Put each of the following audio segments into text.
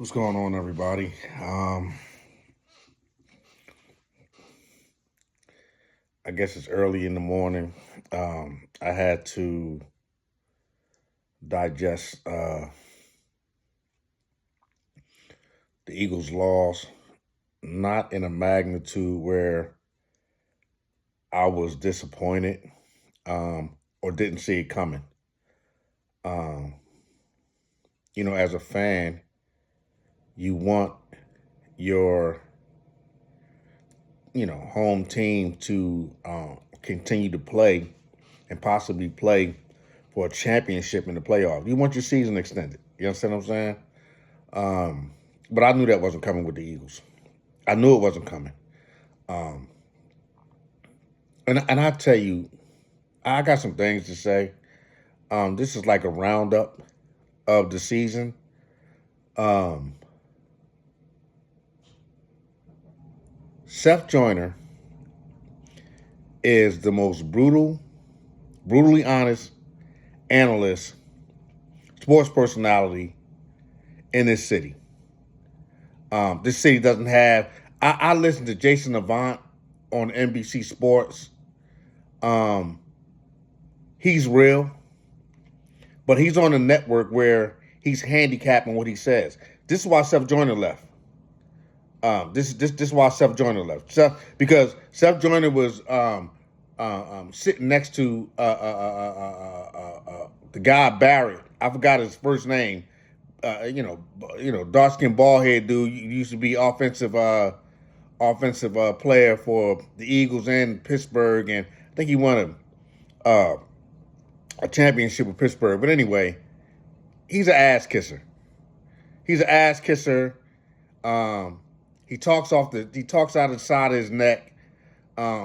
What's going on, everybody? I guess it's early in the morning. I had to digest the Eagles' loss, not in a magnitude where I was disappointed or didn't see it coming. Um, as a fan, you want your home team to continue to play and possibly play for a championship in the playoffs. You want your season extended. You understand what I'm saying? But I knew that wasn't coming with the Eagles. I knew it wasn't coming. Um, and I tell you, I got some things to say. This is like a roundup of the season. Um, Seth Joyner is the most brutally honest analyst, sports personality in this city. This city doesn't have. I listen to Jason Avant on NBC Sports. He's real, but he's on a network where he's handicapping what he says. This is why Seth Joyner left. This is why Seth Joyner left. Because Seth Joyner was sitting next to the guy Barrett. I forgot his first name. Dark skinned bald head dude. Used to be offensive player for the Eagles and Pittsburgh, and I think he won a championship with Pittsburgh. But anyway, he's an ass kisser. He talks out of the side of his neck.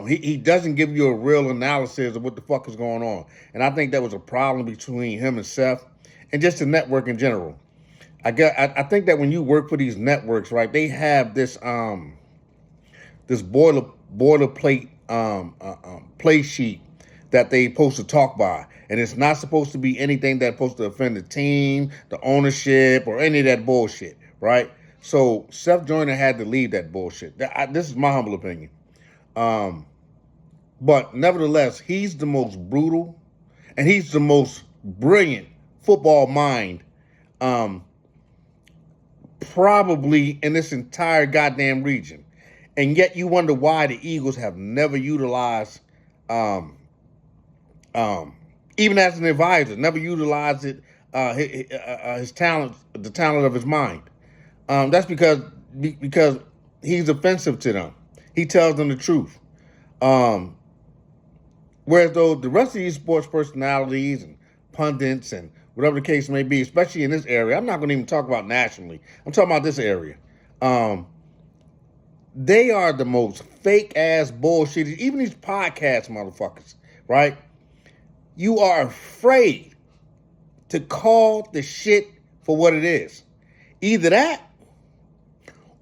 He doesn't give you a real analysis of what the fuck is going on. And I think that was a problem between him and Seth and just the network in general. I think that when you work for these networks, right, they have this boilerplate play sheet that they supposed to talk by. And it's not supposed to be anything that's supposed to offend the team, the ownership, or any of that bullshit, right? So Seth Joyner had to leave that bullshit. This is my humble opinion. But nevertheless, he's the most brutal and he's the most brilliant football mind probably in this entire goddamn region. And yet you wonder why the Eagles have never utilized, even as an advisor, never utilized his talent, the talent of his mind. That's because he's offensive to them. He tells them the truth. Whereas though the rest of these sports personalities and pundits and whatever the case may be, especially in this area, I'm not going to even talk about nationally. I'm talking about this area. They are the most fake ass bullshit. Even these podcast motherfuckers, right? You are afraid to call the shit for what it is. Either that,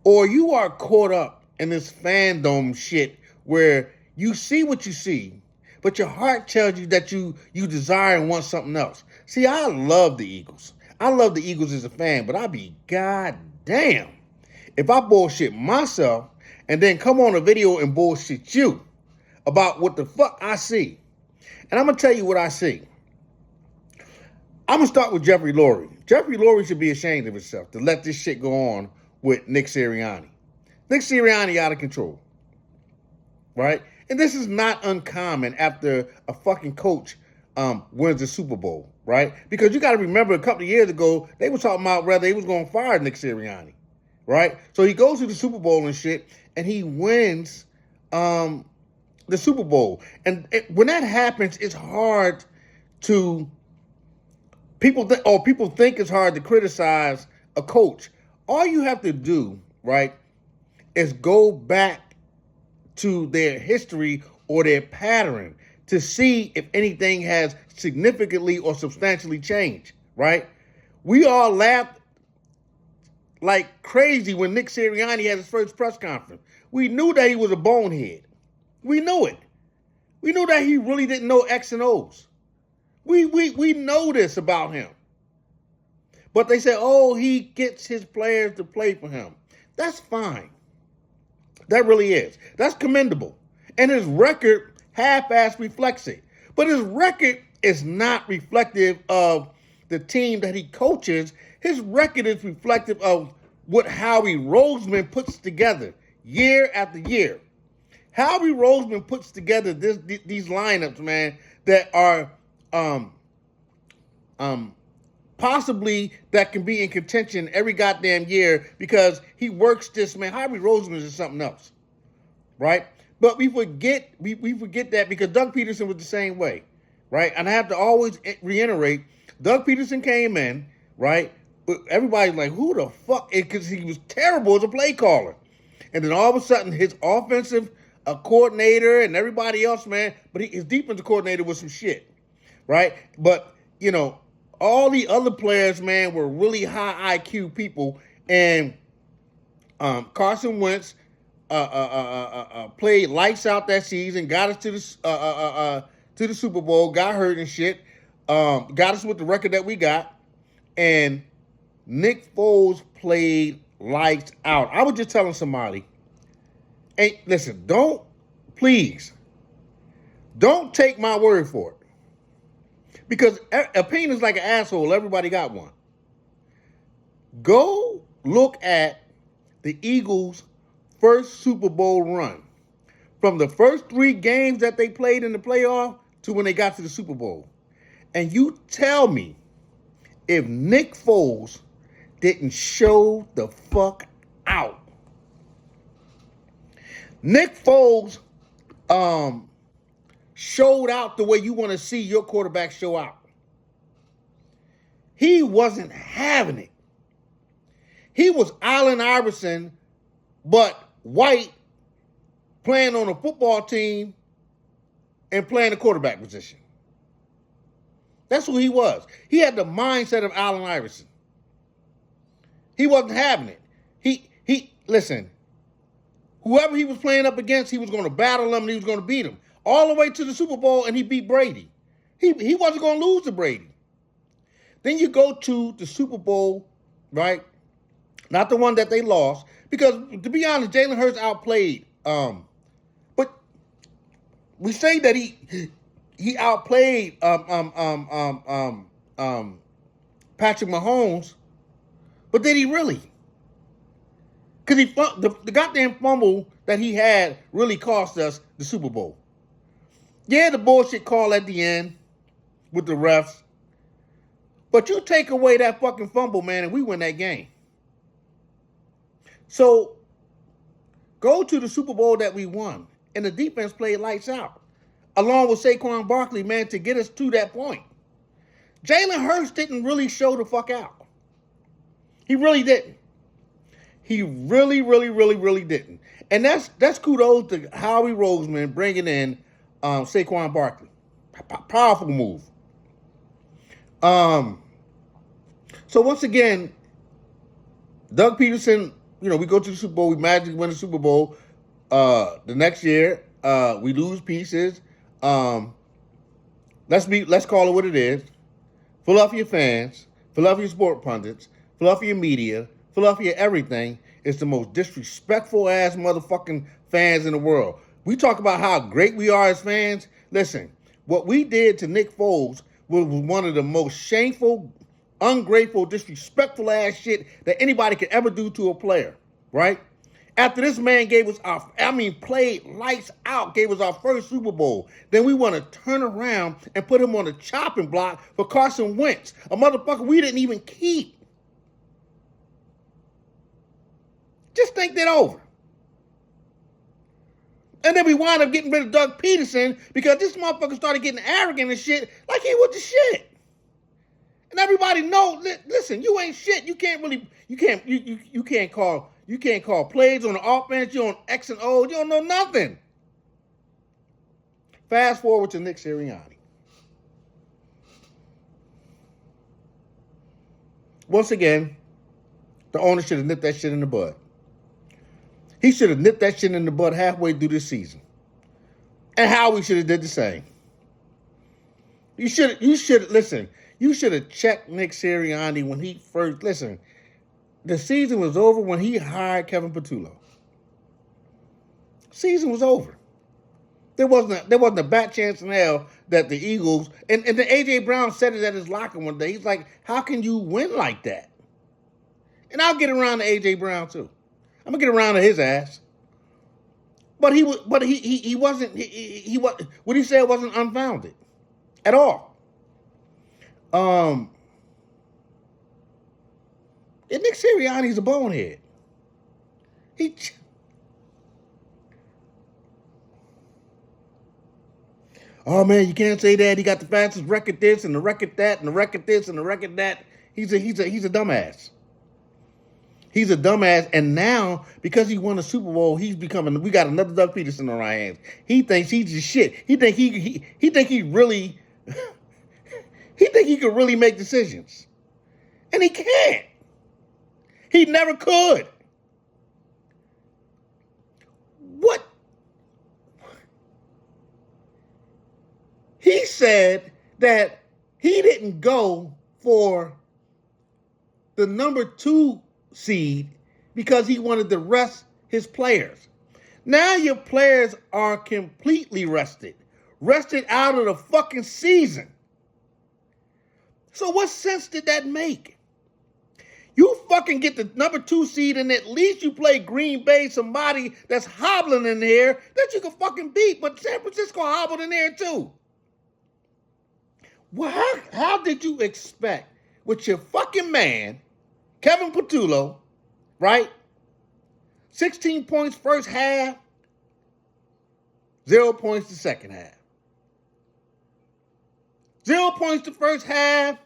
or you are caught up in this fandom shit where you see what you see, but your heart tells you that you desire and want something else. See, I love the Eagles. I love the Eagles as a fan, but I be goddamn if I bullshit myself and then come on a video and bullshit you about what the fuck I see. And I'm going to tell you what I see. I'm going to start with Jeffrey Lurie. Jeffrey Lurie should be ashamed of himself to let this shit go on with Nick Sirianni. Nick Sirianni out of control, right? And this is not uncommon after a fucking coach wins the Super Bowl, right? Because you got to remember a couple of years ago, they were talking about whether he was going to fire Nick Sirianni, right? So he goes to the Super Bowl and shit, and he wins the Super Bowl. And when that happens, it's hard to people think it's hard to criticize a coach. All you have to do, right, is go back to their history or their pattern to see if anything has significantly or substantially changed, right? We all laughed like crazy when Nick Sirianni had his first press conference. We knew that he was a bonehead. We knew it. We knew that he really didn't know X and O's. We know this about him. But they say, oh, he gets his players to play for him. That's fine. That really is. That's commendable. And his record half-ass reflects it. But his record is not reflective of the team that he coaches. His record is reflective of what Howie Roseman puts together year after year. Howie Roseman puts together these lineups, man, that are possibly that can be in contention every goddamn year because he works this, man. Howie Roseman is something else, right? But we forget that because Doug Peterson was the same way, right? And I have to always reiterate, Doug Peterson came in, right? Everybody's like, who the fuck? Because he was terrible as a play caller. And then all of a sudden, his offensive coordinator and everybody else, man, but his defensive coordinator was some shit, right? But, you know, all the other players, man, were really high IQ people. And Carson Wentz played lights out that season, got us to the Super Bowl, got hurt and shit, got us with the record that we got, and Nick Foles played lights out. I was just telling somebody, hey, listen, please, don't take my word for it. Because opinion is like an asshole. Everybody got one. Go look at the Eagles' first Super Bowl run. From the first 3 games that they played in the playoff to when they got to the Super Bowl. And you tell me if Nick Foles didn't show the fuck out. Nick Foles showed out the way you want to see your quarterback show out. He wasn't having it. He was Allen Iverson, but white, playing on a football team and playing the quarterback position. That's who he was. He had the mindset of Allen Iverson. He wasn't having it. Listen, whoever he was playing up against, he was going to battle him and he was going to beat him. All the way to the Super Bowl, and he beat Brady. He wasn't going to lose to Brady. Then you go to the Super Bowl, right? Not the one that they lost. Because, to be honest, Jalen Hurts outplayed. But we say that he outplayed Patrick Mahomes. But did he really? Because the goddamn fumble that he had really cost us the Super Bowl. Yeah, the bullshit call at the end with the refs. But you take away that fucking fumble, man, and we win that game. So, go to the Super Bowl that we won, and the defense played lights out, along with Saquon Barkley, man, to get us to that point. Jalen Hurts didn't really show the fuck out. He really didn't. He really, really, really, really didn't. And that's kudos to Howie Roseman bringing in Saquon Barkley. Powerful move. So once again, Doug Peterson, you know, we go to the Super Bowl, we magically win the Super Bowl. The next year, we lose pieces. Let's call it what it is. Philadelphia fans, Philadelphia sport pundits, Philadelphia media, Philadelphia everything is the most disrespectful ass motherfucking fans in the world. We talk about how great we are as fans. Listen, what we did to Nick Foles was one of the most shameful, ungrateful, disrespectful ass shit that anybody could ever do to a player, right? After this man played lights out, gave us our first Super Bowl. Then we want to turn around and put him on the chopping block for Carson Wentz, a motherfucker we didn't even keep. Just think that over. And then we wind up getting rid of Doug Peterson because this motherfucker started getting arrogant and shit like he was the shit. And everybody knows, listen, you ain't shit. You can't call plays on the offense. You on X and O. You don't know nothing. Fast forward to Nick Sirianni. Once again, the owner should have nipped that shit in the bud. He should have nipped that shit in the bud halfway through this season. And Howie should have did the same. You should listen. You should have checked Nick Sirianni when he first, listen, the season was over when he hired Kevin Patullo. Season was over. There wasn't a bat chance in hell that the Eagles, and then A.J. Brown said it at his locker one day. He's like, how can you win like that? And I'll get around to A.J. Brown too. I'm gonna get around to his ass. But he wasn't what he said wasn't unfounded at all. And Nick Sirianni's a bonehead. Oh man, you can't say that. He got the fastest record this and the record that and the record this and the record that. He's a dumbass. He's a dumbass, and now because he won a Super Bowl, he's becoming. We got another Doug Peterson on our hands. He thinks he's the shit. He think he really he think he could really make decisions, and he can't. He never could. What? He said that he didn't go for the number 2 seed because he wanted to rest his players. Now your players are completely rested out of the fucking season. So what sense did that make? You fucking get the number 2 seed and at least you play Green Bay, somebody that's hobbling in there that you can fucking beat, but San Francisco hobbled in there too. Well, how did you expect with your fucking man, Kevin Patullo, right? 16 points first half, 0 points the second half. 0 points the first half,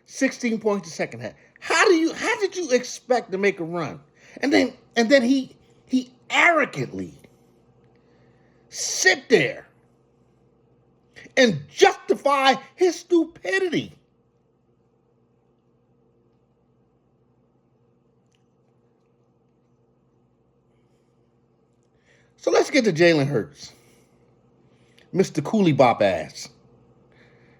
16 points the second half. How did you expect to make a run? And then he arrogantly sit there and justify his stupidity. So let's get to Jalen Hurts. Mr. Coolie Bop ass.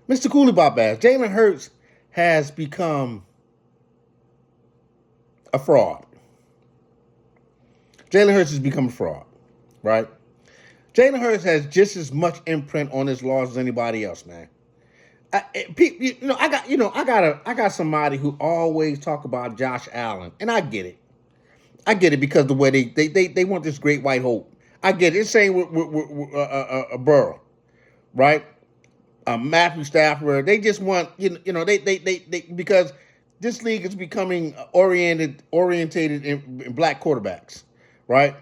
Mr. Coolie Bop ass. Jalen Hurts has become a fraud. Jalen Hurts has become a fraud, right? Jalen Hurts has just as much imprint on his laws as anybody else, man. I got somebody who always talk about Josh Allen, and I get it. I get it because the way they want this great white hope. I get it. It's saying with Burrow, right? Matthew Stafford. They just want they because this league is becoming orientated in black quarterbacks, right?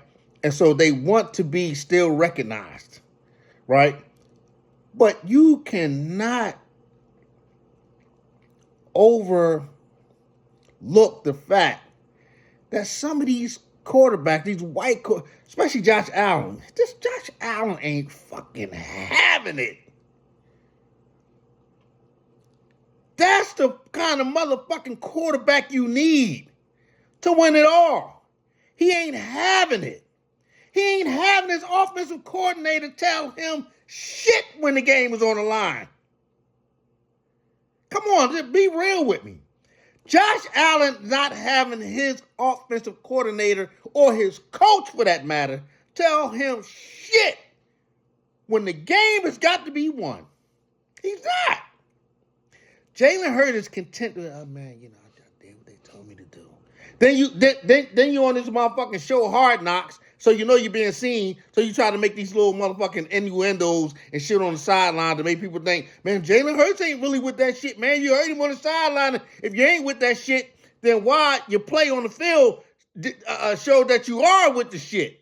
And so they want to be still recognized, right? But you cannot overlook the fact that some of these quarterbacks, these white, especially Josh Allen, Josh Allen ain't fucking having it. That's the kind of motherfucking quarterback you need to win it all. He ain't having it. He ain't having his offensive coordinator tell him shit when the game is on the line. Come on, just be real with me. Josh Allen not having his offensive coordinator or his coach, for that matter, tell him shit when the game has got to be won. He's not. Jalen Hurts is content with, oh man, I did what they told me to do. Then you on this motherfucking show Hard Knocks, so you know you're being seen, so you try to make these little motherfucking innuendos and shit on the sideline to make people think, man, Jalen Hurts ain't really with that shit, man. You heard him on the sideline. If you ain't with that shit, then why your play on the field show that you are with the shit?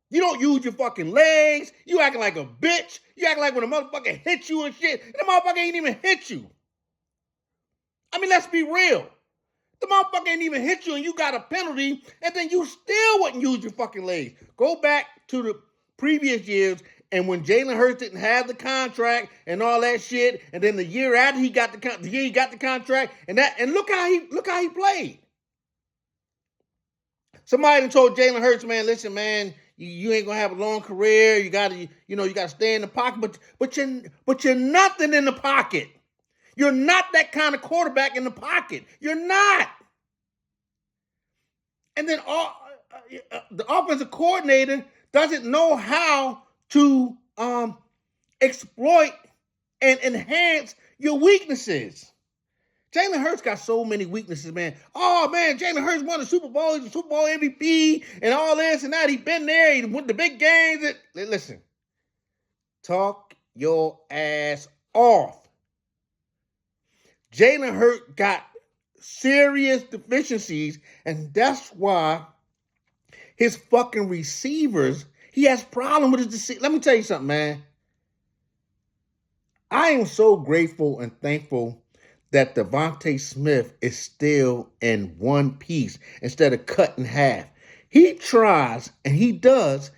You don't use your fucking legs. You acting like a bitch. You acting like when a motherfucker hits you and shit, and the motherfucker ain't even hit you. I mean, let's be real. The motherfucker ain't even hit you and you got a penalty, and then you still wouldn't use your fucking legs. Go back to the previous years, and when Jalen Hurts didn't have the contract and all that shit, and then the year after he got the contract, and look how he played. Somebody done told Jalen Hurts, man, listen, man, you ain't gonna have a long career. You gotta stay in the pocket, but you're nothing in the pocket. You're not that kind of quarterback in the pocket. You're not. And then the offensive coordinator doesn't know how to exploit and enhance your weaknesses. Jalen Hurts got so many weaknesses, man. Oh, man, Jalen Hurts won the Super Bowl. He's a Super Bowl MVP and all this and that. He's been there. He won the big games. Listen, talk your ass off. Jalen Hurts got serious deficiencies, and that's why his fucking receivers, he has problem with his. Let me tell you something, man. I am so grateful and thankful that Devontae Smith is still in one piece instead of cut in half. He tries and he does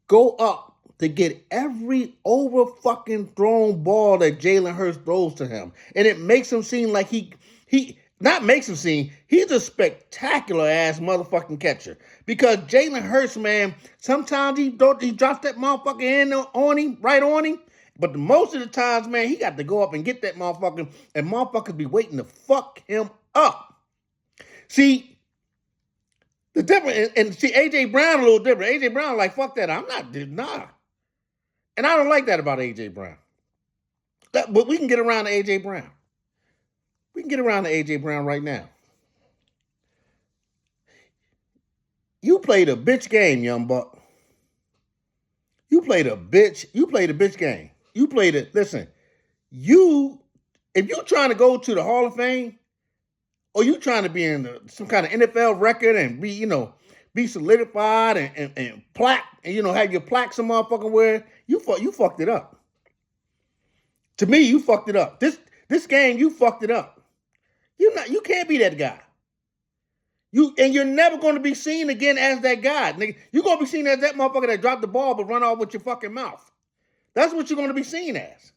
go up to get every over fucking thrown ball that Jalen Hurts throws to him. And it makes him seem like he's a spectacular ass motherfucking catcher. Because Jalen Hurts, man, sometimes he drops that motherfucker in on him, right on him. But most of the times, man, he got to go up and get that motherfucker, and motherfuckers be waiting to fuck him up. See, the difference, and see, A.J. Brown a little different. A.J. Brown like, fuck that, I'm not, nah. And I don't like that about A.J. Brown. But we can get around to A.J. Brown. We can get around to A.J. Brown right now. You played a bitch game, young buck. You played a bitch game. You played it. Listen, if you're trying to go to the Hall of Fame, or you trying to be in some kind of NFL record and be solidified and plaque, and have your plaque some motherfucking where, you fucked it up. To me, you fucked it up. This game, you fucked it up. You can't be that guy. You're never going to be seen again as that guy. Nigga, you're going to be seen as that motherfucker that dropped the ball but run off with your fucking mouth. That's what you're going to be seen as.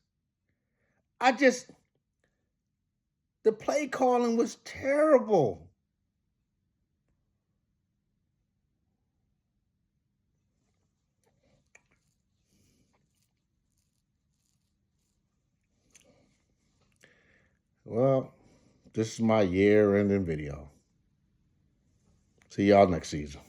The play calling was terrible. Well, this is my year-ending video. See y'all next season.